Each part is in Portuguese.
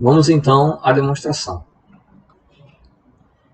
Vamos então à demonstração.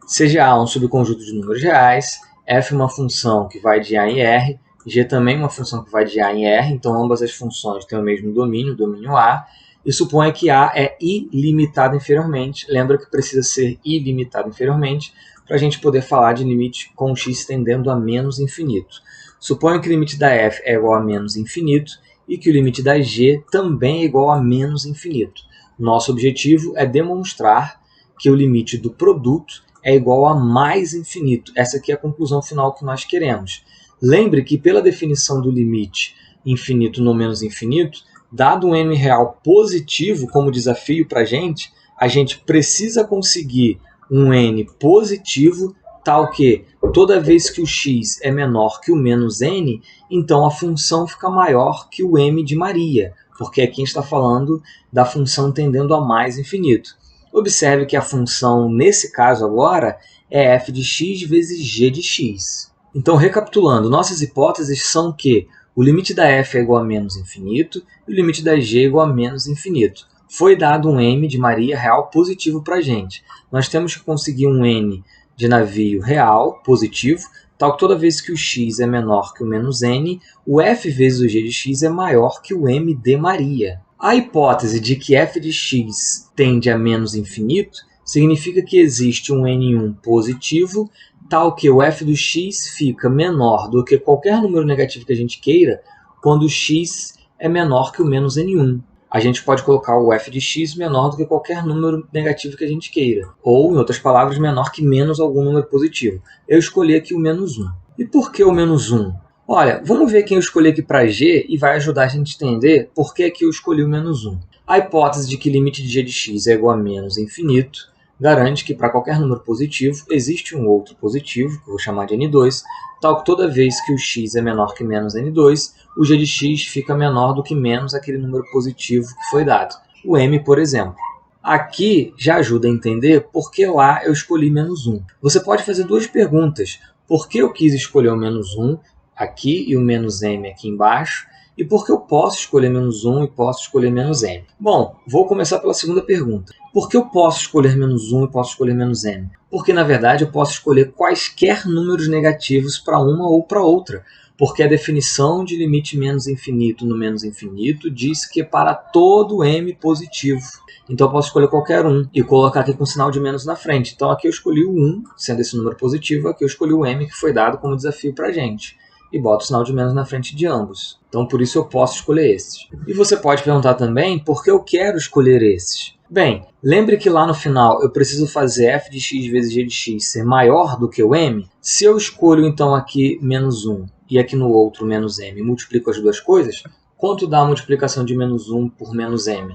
Seja A um subconjunto de números reais, f uma função que vai de A em R, g também uma função que vai de A em R, então ambas as funções têm o mesmo domínio, o domínio A, e suponha que A é ilimitado inferiormente. Lembra que precisa ser ilimitado inferiormente para a gente poder falar de limite com x tendendo a menos infinito. Suponha que o limite da f é igual a menos infinito e que o limite da g também é igual a menos infinito. Nosso objetivo é demonstrar que o limite do produto é igual a mais infinito. Essa aqui é a conclusão final que nós queremos. Lembre que, pela definição do limite infinito no menos infinito, dado um n real positivo como desafio para a gente precisa conseguir um n positivo tal que toda vez que o x é menor que o menos n, então a função fica maior que o m de Maria, porque aqui a gente está falando da função tendendo a mais infinito. Observe que a função, nesse caso agora, é f de x vezes g de x. Então, recapitulando, nossas hipóteses são que o limite da f é igual a menos infinito e o limite da g é igual a menos infinito. Foi dado um m de Maria real positivo para a gente. Nós temos que conseguir um n de navio real positivo, tal que toda vez que o x é menor que o menos n, o f vezes o g de x é maior que o m de Maria. A hipótese de que f de x tende a menos infinito significa que existe um n1 positivo, tal que o f do x fica menor do que qualquer número negativo que a gente queira quando o x é menor que o menos n1. A gente pode colocar o f de x menor do que qualquer número negativo que a gente queira, ou, em outras palavras, menor que menos algum número positivo. Eu escolhi aqui o menos 1. E por que o menos 1? Olha, vamos ver quem eu escolhi aqui para g e vai ajudar a gente a entender por que eu escolhi o menos 1. A hipótese de que limite de g de x é igual a menos infinito garante que para qualquer número positivo existe um outro positivo, que eu vou chamar de n2, tal que toda vez que o x é menor que menos n2, o g de x fica menor do que menos aquele número positivo que foi dado, o m, por exemplo. Aqui já ajuda a entender por que lá eu escolhi menos 1. Você pode fazer duas perguntas. Por que eu quis escolher o menos 1 aqui e o menos m aqui embaixo? E por que eu posso escolher menos 1 e posso escolher menos m? Bom, vou começar pela segunda pergunta. Por que eu posso escolher menos 1 e posso escolher menos m? Porque, na verdade, eu posso escolher quaisquer números negativos para uma ou para outra. Porque a definição de limite menos infinito no menos infinito diz que para todo m positivo. Então, eu posso escolher qualquer um e colocar aqui com sinal de menos na frente. Então, aqui eu escolhi o 1, sendo esse número positivo. Aqui eu escolhi o m, que foi dado como desafio para a gente. E boto o sinal de menos na frente de ambos. Então, por isso eu posso escolher esses. E você pode perguntar também por que eu quero escolher esses. Bem, lembre que lá no final eu preciso fazer f de x vezes g de x ser maior do que o m. Se eu escolho então aqui menos 1 e aqui no outro menos m e multiplico as duas coisas, quanto dá a multiplicação de menos 1 por menos m?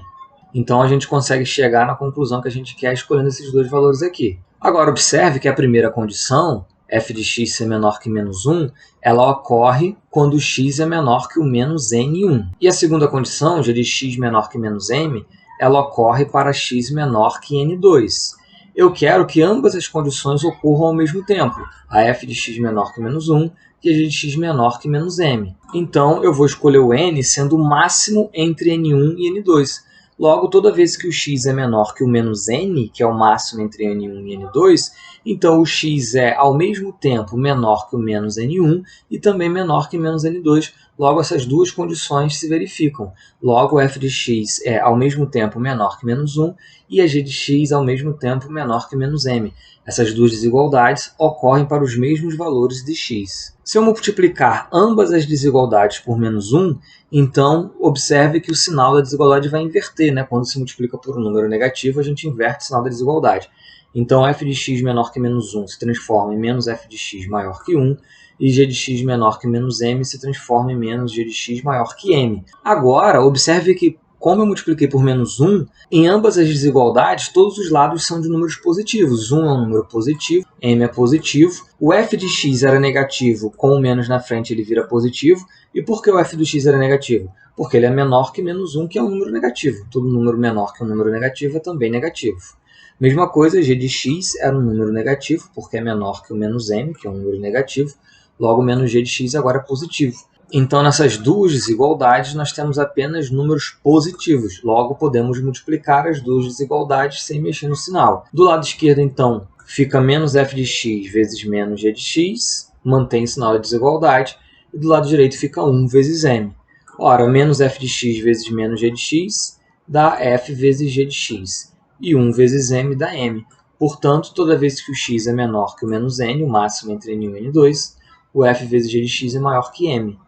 Então a gente consegue chegar na conclusão que a gente quer escolhendo esses dois valores aqui. Agora observe que a primeira condição, f de x ser menor que menos 1, ela ocorre quando x é menor que o menos n1. E a segunda condição, g de x menor que menos m, ela ocorre para x menor que n2. Eu quero que ambas as condições ocorram ao mesmo tempo, a f de x menor que menos 1 e a g de x menor que menos m. Então, eu vou escolher o n sendo o máximo entre n1 e n2. Logo, toda vez que o x é menor que o menos n, que é o máximo entre n1 e n2, então o x é ao mesmo tempo menor que o menos n1 e também menor que menos n2. Logo, essas duas condições se verificam. Logo, f de x é ao mesmo tempo menor que menos 1 e a g de x ao mesmo tempo menor que menos m. Essas duas desigualdades ocorrem para os mesmos valores de x. Se eu multiplicar ambas as desigualdades por menos 1, então observe que o sinal da desigualdade vai inverter, né? Quando se multiplica por um número negativo, a gente inverte o sinal da desigualdade. Então, f de x menor que menos 1 se transforma em menos f de x maior que 1, e g de x menor que menos m se transforma em menos g de x maior que m. Agora, observe que, como eu multipliquei por menos 1, em ambas as desigualdades, todos os lados são de números positivos. 1 é um número positivo, m é positivo. O f de x era negativo, com o menos na frente ele vira positivo. E por que o f do x era negativo? Porque ele é menor que menos 1, que é um número negativo. Todo número menor que um número negativo é também negativo. Mesma coisa, g de x era um número negativo, porque é menor que o menos m, que é um número negativo. Logo, menos g de x agora é positivo. Então, nessas duas desigualdades, nós temos apenas números positivos. Logo, podemos multiplicar as duas desigualdades sem mexer no sinal. Do lado esquerdo, então, fica menos f de x vezes menos g de x, mantém o sinal da desigualdade. E do lado direito fica 1 vezes m. Ora, menos f de x vezes menos g de x dá f vezes g de x. E 1 vezes m dá m. Portanto, toda vez que o x é menor que o menos n, o máximo entre n1 e n2, o f vezes g de x é maior que m.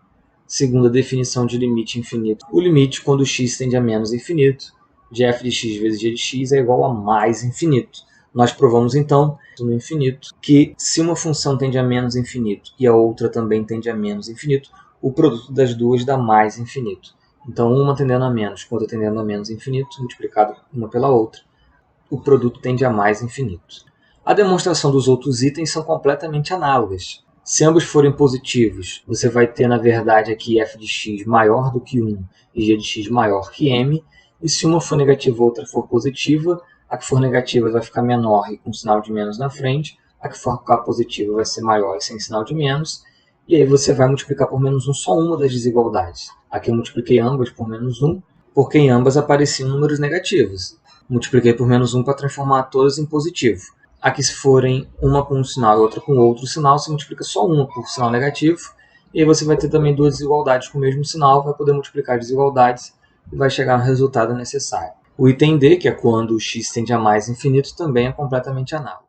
Segundo a definição de limite infinito, o limite quando x tende a menos infinito, de f de x vezes g de x é igual a mais infinito. Nós provamos, então, no infinito, que se uma função tende a menos infinito e a outra também tende a menos infinito, o produto das duas dá mais infinito. Então, uma tendendo a menos com a outra tendendo a menos infinito, multiplicado uma pela outra, o produto tende a mais infinito. A demonstração dos outros itens são completamente análogas. Se ambos forem positivos, você vai ter, na verdade, aqui f de x maior do que 1 e g de x maior que m. E se uma for negativa e outra for positiva, a que for negativa vai ficar menor e com sinal de menos na frente. A que for positiva vai ser maior e sem sinal de menos. E aí você vai multiplicar por menos 1 só uma das desigualdades. Aqui eu multipliquei ambas por menos 1, porque em ambas apareciam números negativos. Multipliquei por menos 1 para transformar todas em positivo. Aqui, se forem uma com um sinal e outra com outro sinal, você multiplica só uma por sinal negativo. E aí você vai ter também duas desigualdades com o mesmo sinal, vai poder multiplicar desigualdades e vai chegar no resultado necessário. O item D, que é quando o x tende a mais infinito, também é completamente análogo.